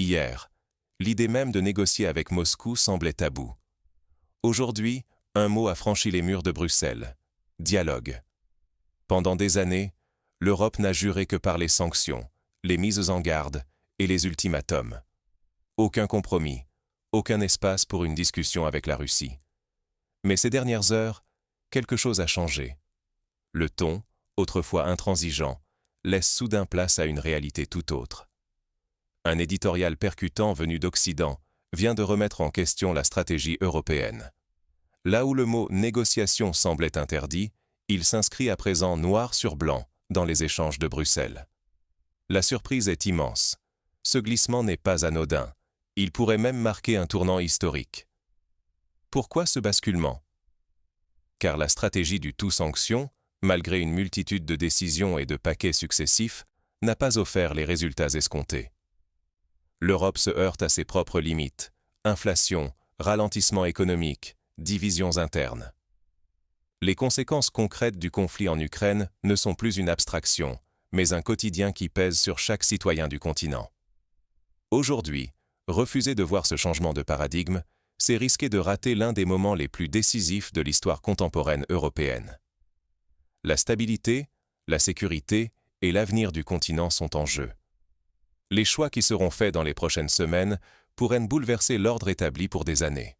Hier, l'idée même de négocier avec Moscou semblait taboue. Aujourd'hui, un mot a franchi les murs de Bruxelles. Dialogue. Pendant des années, l'Europe n'a juré que par les sanctions, les mises en garde et les ultimatums. Aucun compromis, aucun espace pour une discussion avec la Russie. Mais ces dernières heures, quelque chose a changé. Le ton, autrefois intransigeant, laisse soudain place à une réalité tout autre. Un éditorial percutant venu d'Occident vient de remettre en question la stratégie européenne. Là où le mot « négociation » semblait interdit, il s'inscrit à présent noir sur blanc dans les échanges de Bruxelles. La surprise est immense. Ce glissement n'est pas anodin. Il pourrait même marquer un tournant historique. Pourquoi ce basculement? Car la stratégie du tout-sanction, malgré une multitude de décisions et de paquets successifs, n'a pas offert les résultats escomptés. L'Europe se heurte à ses propres limites. Inflation, ralentissement économique, divisions internes. Les conséquences concrètes du conflit en Ukraine ne sont plus une abstraction, mais un quotidien qui pèse sur chaque citoyen du continent. Aujourd'hui, refuser de voir ce changement de paradigme, c'est risquer de rater l'un des moments les plus décisifs de l'histoire contemporaine européenne. La stabilité, la sécurité et l'avenir du continent sont en jeu. Les choix qui seront faits dans les prochaines semaines pourraient bouleverser l'ordre établi pour des années.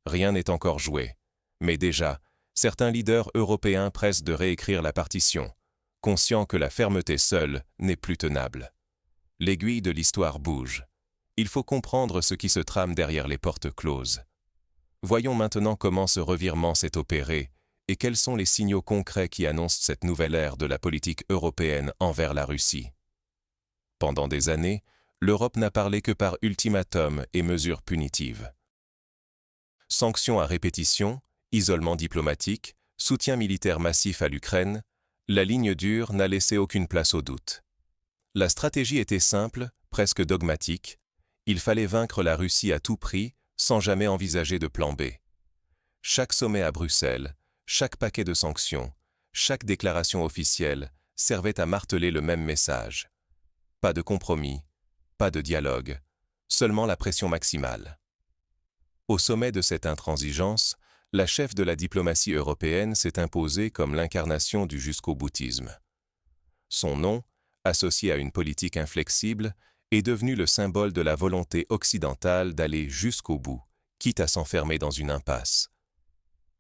Rien n'est encore joué, mais déjà, certains leaders européens pressent de réécrire la partition, conscients que la fermeté seule n'est plus tenable. L'aiguille de l'histoire bouge. Il faut comprendre ce qui se trame derrière les portes closes. Voyons maintenant comment ce revirement s'est opéré et quels sont les signaux concrets qui annoncent cette nouvelle ère de la politique européenne envers la Russie. Pendant des années, l'Europe n'a parlé que par ultimatum et mesures punitives. Sanctions à répétition, isolement diplomatique, soutien militaire massif à l'Ukraine, la ligne dure n'a laissé aucune place au doute. La stratégie était simple, presque dogmatique. Il fallait vaincre la Russie à tout prix, sans jamais envisager de plan B. Chaque sommet à Bruxelles, chaque paquet de sanctions, chaque déclaration officielle servait à marteler le même message. Pas de compromis, pas de dialogue, seulement la pression maximale. Au sommet de cette intransigeance, la chef de la diplomatie européenne s'est imposée comme l'incarnation du jusqu'au-boutisme. Son nom, associé à une politique inflexible, est devenu le symbole de la volonté occidentale d'aller jusqu'au bout, quitte à s'enfermer dans une impasse.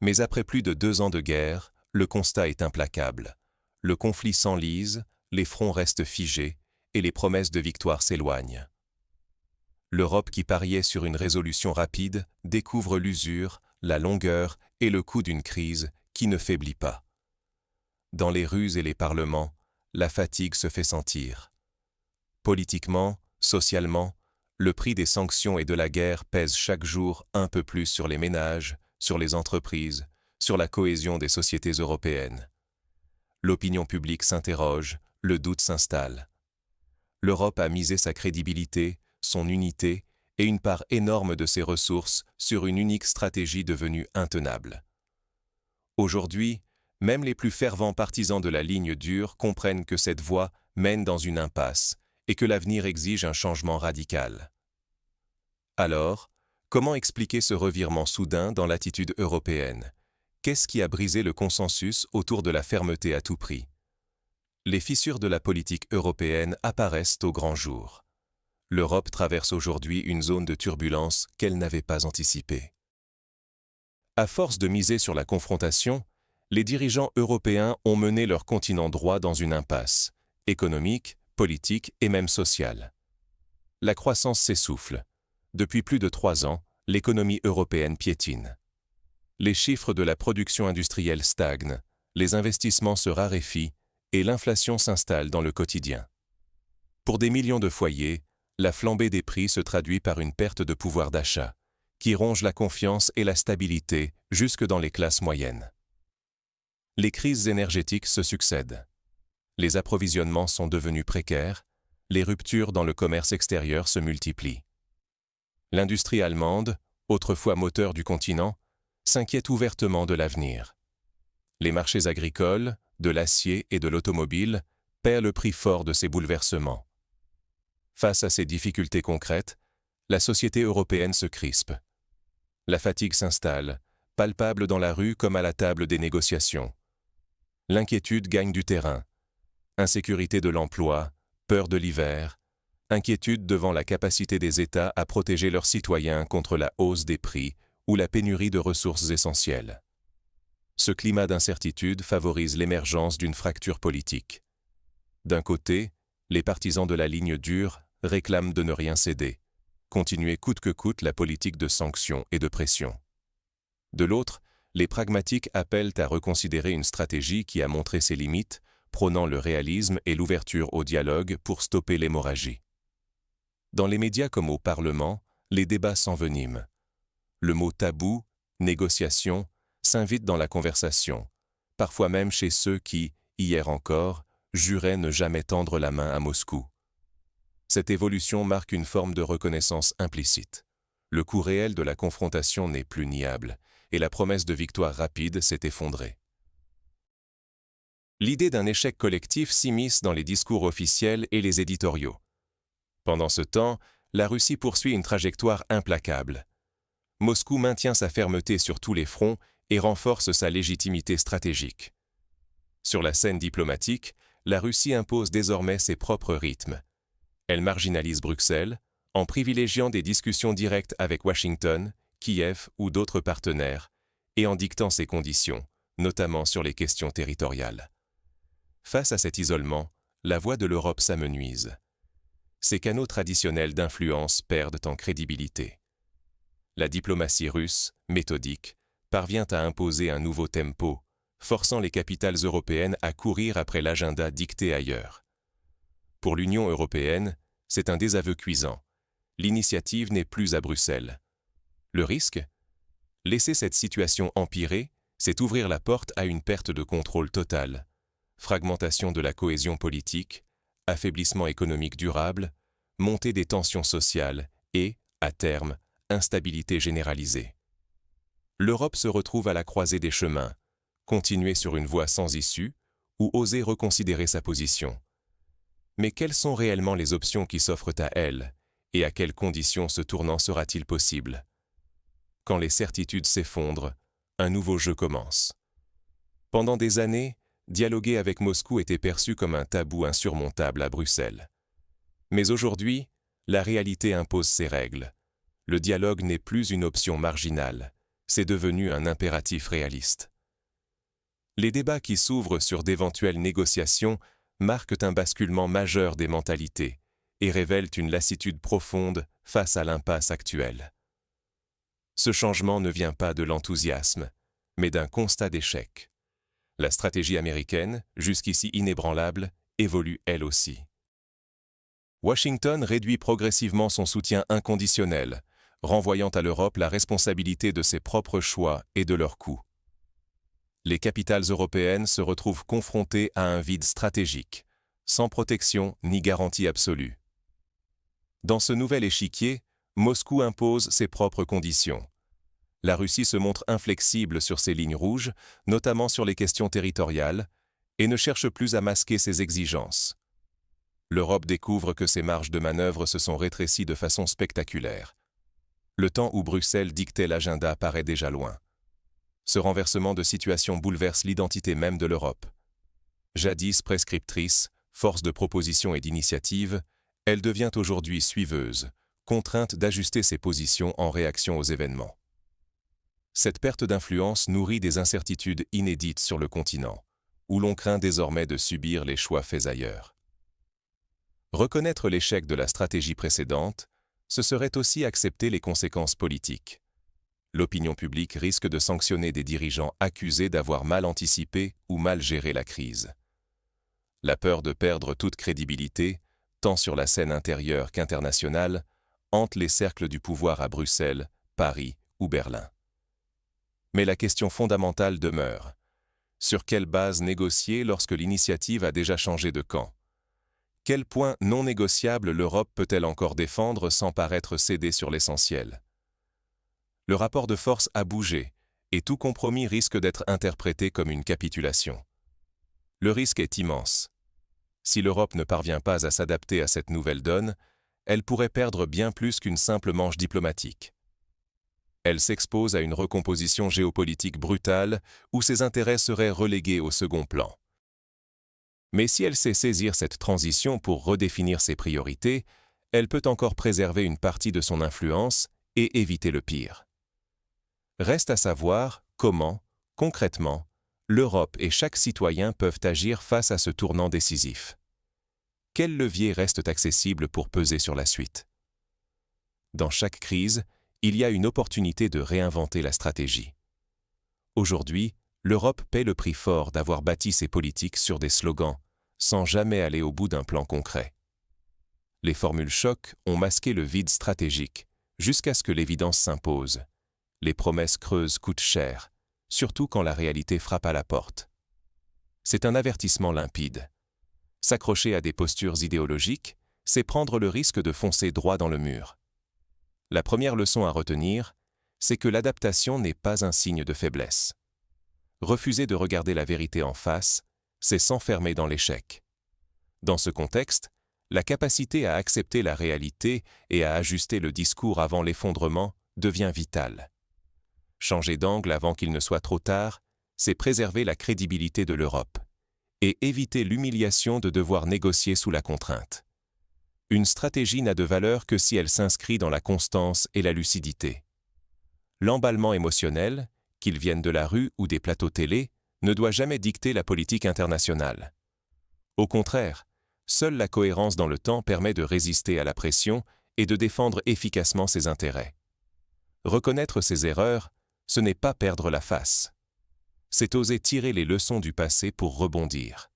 Mais après plus de 2 ans de guerre, le constat est implacable. Le conflit s'enlise, les fronts restent figés, et les promesses de victoire s'éloignent. L'Europe qui pariait sur une résolution rapide découvre l'usure, la longueur et le coût d'une crise qui ne faiblit pas. Dans les rues et les parlements, la fatigue se fait sentir. Politiquement, socialement, le prix des sanctions et de la guerre pèse chaque jour un peu plus sur les ménages, sur les entreprises, sur la cohésion des sociétés européennes. L'opinion publique s'interroge, le doute s'installe. L'Europe a misé sa crédibilité, son unité et une part énorme de ses ressources sur une unique stratégie devenue intenable. Aujourd'hui, même les plus fervents partisans de la ligne dure comprennent que cette voie mène dans une impasse et que l'avenir exige un changement radical. Alors, comment expliquer ce revirement soudain dans l'attitude européenne? Qu'est-ce qui a brisé le consensus autour de la fermeté à tout prix? Les fissures de la politique européenne apparaissent au grand jour. L'Europe traverse aujourd'hui une zone de turbulence qu'elle n'avait pas anticipée. À force de miser sur la confrontation, les dirigeants européens ont mené leur continent droit dans une impasse, économique, politique et même sociale. La croissance s'essouffle. Depuis plus de 3 ans, l'économie européenne piétine. Les chiffres de la production industrielle stagnent, les investissements se raréfient et l'inflation s'installe dans le quotidien. Pour des millions de foyers, la flambée des prix se traduit par une perte de pouvoir d'achat, qui ronge la confiance et la stabilité jusque dans les classes moyennes. Les crises énergétiques se succèdent. Les approvisionnements sont devenus précaires, les ruptures dans le commerce extérieur se multiplient. L'industrie allemande, autrefois moteur du continent, s'inquiète ouvertement de l'avenir. Les marchés agricoles, de l'acier et de l'automobile paient le prix fort de ces bouleversements. Face à ces difficultés concrètes, la société européenne se crispe. La fatigue s'installe, palpable dans la rue comme à la table des négociations. L'inquiétude gagne du terrain. Insécurité de l'emploi, peur de l'hiver, inquiétude devant la capacité des États à protéger leurs citoyens contre la hausse des prix ou la pénurie de ressources essentielles. Ce climat d'incertitude favorise l'émergence d'une fracture politique. D'un côté, les partisans de la ligne dure réclament de ne rien céder, continuer coûte que coûte la politique de sanctions et de pression. De l'autre, les pragmatiques appellent à reconsidérer une stratégie qui a montré ses limites, prônant le réalisme et l'ouverture au dialogue pour stopper l'hémorragie. Dans les médias comme au Parlement, les débats s'enveniment. Le mot tabou, négociation, s'invite dans la conversation, parfois même chez ceux qui, hier encore, juraient ne jamais tendre la main à Moscou. Cette évolution marque une forme de reconnaissance implicite. Le coût réel de la confrontation n'est plus niable, et la promesse de victoire rapide s'est effondrée. L'idée d'un échec collectif s'immisce dans les discours officiels et les éditoriaux. Pendant ce temps, la Russie poursuit une trajectoire implacable. Moscou maintient sa fermeté sur tous les fronts et renforce sa légitimité stratégique. Sur la scène diplomatique, la Russie impose désormais ses propres rythmes. Elle marginalise Bruxelles, en privilégiant des discussions directes avec Washington, Kiev ou d'autres partenaires, et en dictant ses conditions, notamment sur les questions territoriales. Face à cet isolement, la voix de l'Europe s'amenuise. Ses canaux traditionnels d'influence perdent en crédibilité. La diplomatie russe, méthodique, parvient à imposer un nouveau tempo, forçant les capitales européennes à courir après l'agenda dicté ailleurs. Pour l'Union européenne, c'est un désaveu cuisant. L'initiative n'est plus à Bruxelles. Le risque ? Laisser cette situation empirer, c'est ouvrir la porte à une perte de contrôle totale. Fragmentation de la cohésion politique, affaiblissement économique durable, montée des tensions sociales et, à terme, instabilité généralisée. L'Europe se retrouve à la croisée des chemins, continuer sur une voie sans issue ou oser reconsidérer sa position. Mais quelles sont réellement les options qui s'offrent à elle, et à quelles conditions ce tournant sera-t-il possible ? Quand les certitudes s'effondrent, un nouveau jeu commence. Pendant des années, dialoguer avec Moscou était perçu comme un tabou insurmontable à Bruxelles. Mais aujourd'hui, la réalité impose ses règles. Le dialogue n'est plus une option marginale, c'est devenu un impératif réaliste. Les débats qui s'ouvrent sur d'éventuelles négociations marquent un basculement majeur des mentalités et révèlent une lassitude profonde face à l'impasse actuelle. Ce changement ne vient pas de l'enthousiasme, mais d'un constat d'échec. La stratégie américaine, jusqu'ici inébranlable, évolue elle aussi. Washington réduit progressivement son soutien inconditionnel, renvoyant à l'Europe la responsabilité de ses propres choix et de leurs coûts. Les capitales européennes se retrouvent confrontées à un vide stratégique, sans protection ni garantie absolue. Dans ce nouvel échiquier, Moscou impose ses propres conditions. La Russie se montre inflexible sur ses lignes rouges, notamment sur les questions territoriales, et ne cherche plus à masquer ses exigences. L'Europe découvre que ses marges de manœuvre se sont rétrécies de façon spectaculaire. Le temps où Bruxelles dictait l'agenda paraît déjà loin. Ce renversement de situation bouleverse l'identité même de l'Europe. Jadis prescriptrice, force de proposition et d'initiative, elle devient aujourd'hui suiveuse, contrainte d'ajuster ses positions en réaction aux événements. Cette perte d'influence nourrit des incertitudes inédites sur le continent, où l'on craint désormais de subir les choix faits ailleurs. Reconnaître l'échec de la stratégie précédente, ce serait aussi accepter les conséquences politiques. L'opinion publique risque de sanctionner des dirigeants accusés d'avoir mal anticipé ou mal géré la crise. La peur de perdre toute crédibilité, tant sur la scène intérieure qu'internationale, hante les cercles du pouvoir à Bruxelles, Paris ou Berlin. Mais la question fondamentale demeure. Sur quelle base négocier lorsque l'initiative a déjà changé de camp ? Quel point non négociable l'Europe peut-elle encore défendre sans paraître céder sur l'essentiel ? Le rapport de force a bougé, et tout compromis risque d'être interprété comme une capitulation. Le risque est immense. Si l'Europe ne parvient pas à s'adapter à cette nouvelle donne, elle pourrait perdre bien plus qu'une simple manche diplomatique. Elle s'expose à une recomposition géopolitique brutale où ses intérêts seraient relégués au second plan. Mais si elle sait saisir cette transition pour redéfinir ses priorités, elle peut encore préserver une partie de son influence et éviter le pire. Reste à savoir comment, concrètement, l'Europe et chaque citoyen peuvent agir face à ce tournant décisif. Quels leviers restent accessibles pour peser sur la suite? Dans chaque crise, il y a une opportunité de réinventer la stratégie. Aujourd'hui, l'Europe paie le prix fort d'avoir bâti ses politiques sur des slogans, sans jamais aller au bout d'un plan concret. Les formules choc ont masqué le vide stratégique, jusqu'à ce que l'évidence s'impose. Les promesses creuses coûtent cher, surtout quand la réalité frappe à la porte. C'est un avertissement limpide. S'accrocher à des postures idéologiques, c'est prendre le risque de foncer droit dans le mur. La première leçon à retenir, c'est que l'adaptation n'est pas un signe de faiblesse. Refuser de regarder la vérité en face, c'est s'enfermer dans l'échec. Dans ce contexte, la capacité à accepter la réalité et à ajuster le discours avant l'effondrement devient vitale. Changer d'angle avant qu'il ne soit trop tard, c'est préserver la crédibilité de l'Europe et éviter l'humiliation de devoir négocier sous la contrainte. Une stratégie n'a de valeur que si elle s'inscrit dans la constance et la lucidité. L'emballement émotionnel, qu'il vienne de la rue ou des plateaux télé, ne doit jamais dicter la politique internationale. Au contraire, seule la cohérence dans le temps permet de résister à la pression et de défendre efficacement ses intérêts. Reconnaître ses erreurs, ce n'est pas perdre la face. C'est oser tirer les leçons du passé pour rebondir.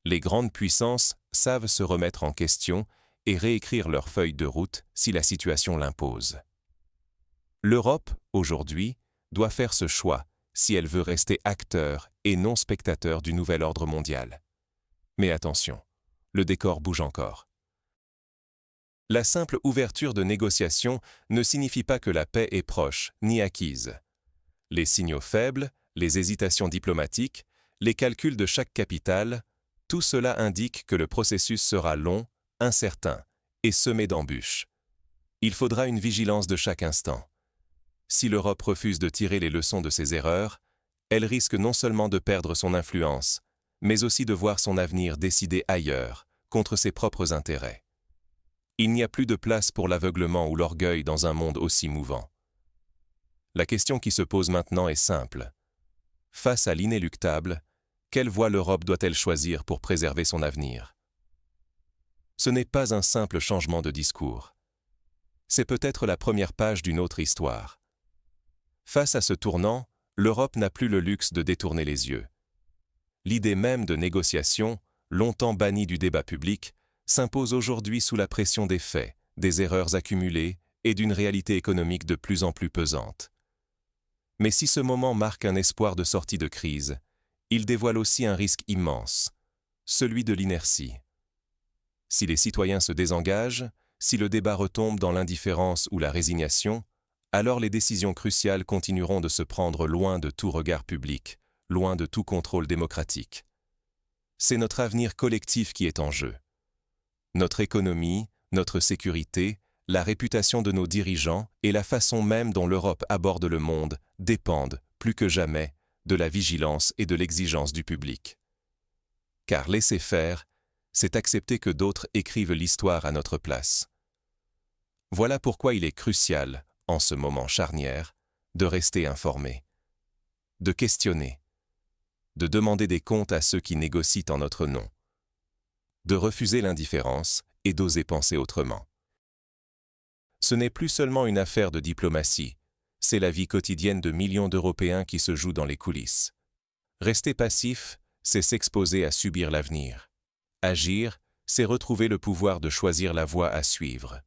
Les grandes puissances savent se remettre en question et réécrire leur feuille de route si la situation l'impose. L'Europe, aujourd'hui, doit faire ce choix si elle veut rester acteur et non spectateur du nouvel ordre mondial. Mais attention, le décor bouge encore. La simple ouverture de négociations ne signifie pas que la paix est proche ni acquise. Les signaux faibles, les hésitations diplomatiques, les calculs de chaque capitale, tout cela indique que le processus sera long, incertain et semé d'embûches. Il faudra une vigilance de chaque instant. Si l'Europe refuse de tirer les leçons de ses erreurs, elle risque non seulement de perdre son influence, mais aussi de voir son avenir décidé ailleurs, contre ses propres intérêts. Il n'y a plus de place pour l'aveuglement ou l'orgueil dans un monde aussi mouvant. La question qui se pose maintenant est simple. Face à l'inéluctable, quelle voie l'Europe doit-elle choisir pour préserver son avenir? Ce n'est pas un simple changement de discours. C'est peut-être la première page d'une autre histoire. Face à ce tournant, l'Europe n'a plus le luxe de détourner les yeux. L'idée même de négociation, longtemps bannie du débat public, s'impose aujourd'hui sous la pression des faits, des erreurs accumulées et d'une réalité économique de plus en plus pesante. Mais si ce moment marque un espoir de sortie de crise, il dévoile aussi un risque immense, celui de l'inertie. Si les citoyens se désengagent, si le débat retombe dans l'indifférence ou la résignation, alors les décisions cruciales continueront de se prendre loin de tout regard public, loin de tout contrôle démocratique. C'est notre avenir collectif qui est en jeu. Notre économie, notre sécurité, la réputation de nos dirigeants et la façon même dont l'Europe aborde le monde dépendent, plus que jamais, de la vigilance et de l'exigence du public. Car laisser faire, c'est accepter que d'autres écrivent l'histoire à notre place. Voilà pourquoi il est crucial, en ce moment charnière, de rester informé, de questionner, de demander des comptes à ceux qui négocient en notre nom, de refuser l'indifférence et d'oser penser autrement. Ce n'est plus seulement une affaire de diplomatie, c'est la vie quotidienne de millions d'Européens qui se joue dans les coulisses. Rester passif, c'est s'exposer à subir l'avenir. Agir, c'est retrouver le pouvoir de choisir la voie à suivre.